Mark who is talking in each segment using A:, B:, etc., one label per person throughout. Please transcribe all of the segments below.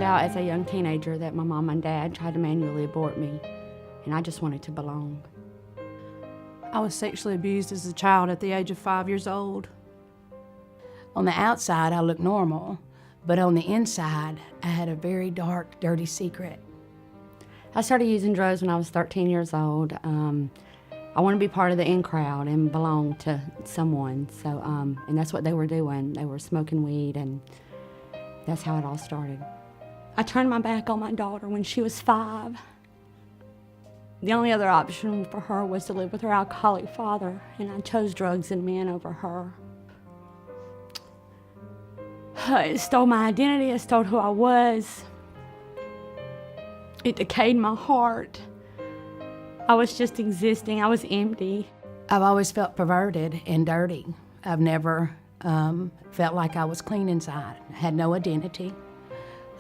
A: out as a young teenager that my mom and dad tried to manually abort me, and I just wanted to belong.
B: I was sexually abused as a child at the age of 5 years old.
C: On the outside, I looked normal, but on the inside, I had a very dark, dirty secret.
A: I started using drugs when I was 13 years old. I wanted to be part of the in crowd and belong to someone, so, and that's what they were doing. They were smoking weed, and that's how it all started. I turned my back on my daughter when she was 5. The only other option for her was to live with her alcoholic father, and I chose drugs and men over her. It stole my identity, it stole who I was. It decayed my heart. I was just existing, I was empty.
C: I've always felt perverted and dirty. I've never felt like I was clean inside. I had no identity.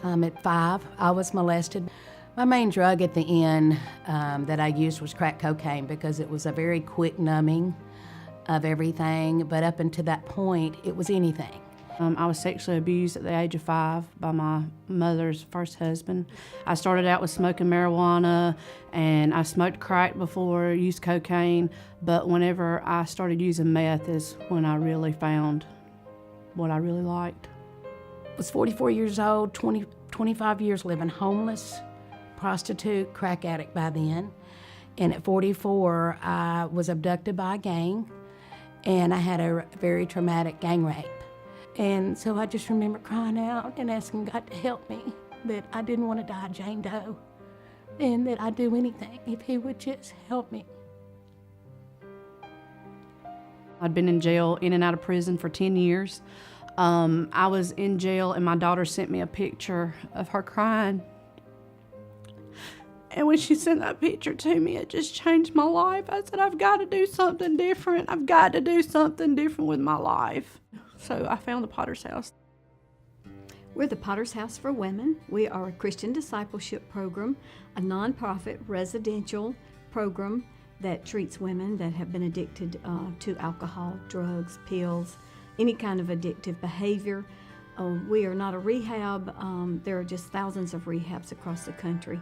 C: At 5, I was molested. My main drug at the end that I used was crack cocaine because it was a very quick numbing of everything, but up until that point, it was anything.
B: I was sexually abused at the age of 5 by my mother's first husband. I started out with smoking marijuana, and I smoked crack before, used cocaine, but whenever I started using meth is when I really found what I really liked.
C: I was 44 years old, 25 years living homeless, prostitute, crack addict by then. And at 44, I was abducted by a gang, and I had a very traumatic gang rape. And so I just remember crying out and asking God to help me, that I didn't want to die Jane Doe, and that I'd do anything if He would just help me.
B: I'd been in jail, in and out of prison for 10 years. I was in jail, and my daughter sent me a picture of her crying. And when she sent that picture to me, it just changed my life. I said, I've got to do something different. I've got to do something different with my life. So I found the Potter's House.
D: We're the Potter's House for Women. We are a Christian discipleship program, a nonprofit residential program that treats women that have been addicted to alcohol, drugs, pills, any kind of addictive behavior. We are not a rehab. There are just thousands of rehabs across the country.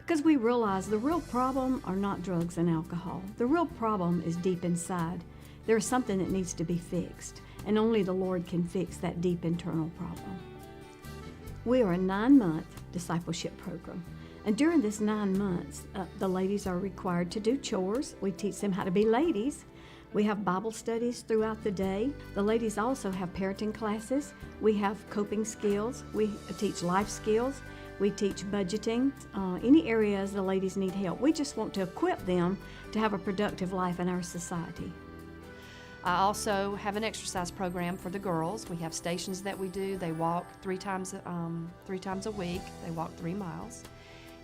D: Because we realize the real problem are not drugs and alcohol. The real problem is deep inside. There's something that needs to be fixed, and only the Lord can fix that deep internal problem. We are a 9-month discipleship program, and during this 9 months, the ladies are required to do chores. We teach them how to be ladies. We have Bible studies throughout the day. The ladies also have parenting classes. We have coping skills. We teach life skills. We teach budgeting, any areas the ladies need help. We just want to equip them to have a productive life in our society.
E: I also have an exercise program for the girls. We have stations that we do. They walk three times a week. They walk 3 miles.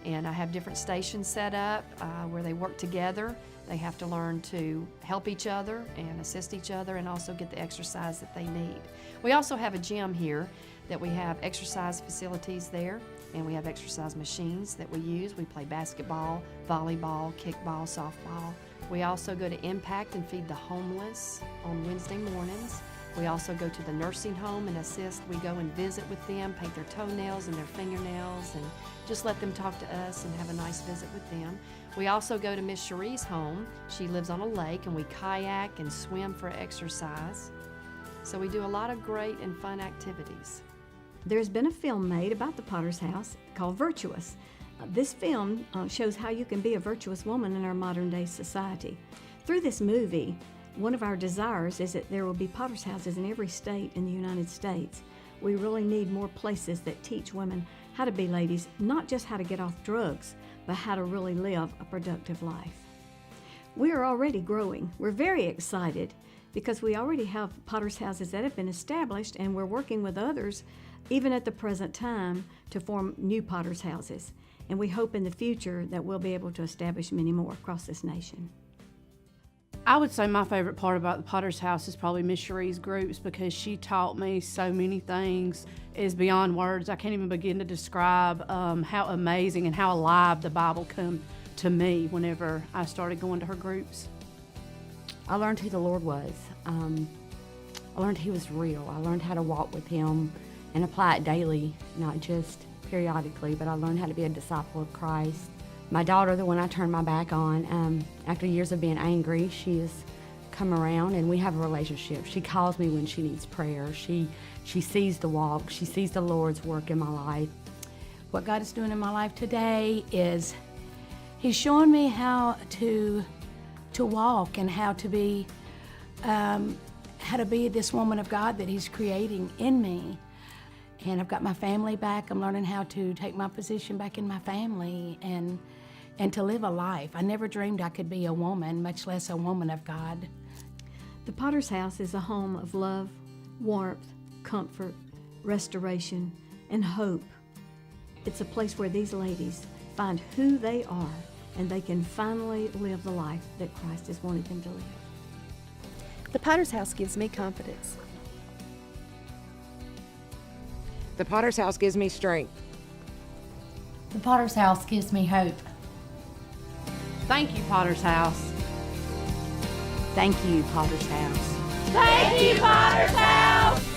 E: And I have different stations set up where they work together. They have to learn to help each other and assist each other and also get the exercise that they need. We also have a gym here that we have exercise facilities there, and we have exercise machines that we use. We play basketball, volleyball, kickball, softball. We also go to Impact and feed the homeless on Wednesday mornings. We also go to the nursing home and assist. We go and visit with them, paint their toenails and their fingernails, and just let them talk to us and have a nice visit with them. We also go to Miss Cherie's home. She lives on a lake, and we kayak and swim for exercise. So we do a lot of great and fun activities.
D: There's been a film made about the Potter's House called Virtuous. This film shows how you can be a virtuous woman in our modern day society. Through this movie, one of our desires is that there will be Potter's Houses in every state in the United States. We really need more places that teach women how to be ladies, not just how to get off drugs, but how to really live a productive life. We are already growing. We're very excited because we already have Potter's Houses that have been established, and we're working with others, even at the present time, to form new Potter's Houses. And we hope in the future that we'll be able to establish many more across this nation.
B: I would say my favorite part about the Potter's House is probably Miss Cherie's groups, because she taught me so many things. It's beyond words. I can't even begin to describe how amazing and how alive the Bible come to me whenever I started going to her groups.
A: I learned who the Lord was. I learned He was real. I learned how to walk with Him and apply it daily, not just periodically, but I learned how to be a disciple of Christ. My daughter, the one I turned my back on, after years of being angry, she has come around and we have a relationship. She calls me when she needs prayer. She sees the walk. She sees the Lord's work in my life.
C: What God is doing in my life today is He's showing me how to walk and how to be this woman of God that He's creating in me. And I've got my family back. I'm learning how to take my position back in my family and to live a life. I never dreamed I could be a woman, much less a woman of God.
D: The Potter's House is a home of love, warmth, comfort, restoration, and hope. It's a place where these ladies find who they are and they can finally live the life that Christ has wanted them to live.
F: The Potter's House gives me confidence.
G: The Potter's House gives me strength.
H: The Potter's House gives me hope.
B: Thank you, Potter's House.
A: Thank you, Potter's House.
C: Thank you, Potter's House!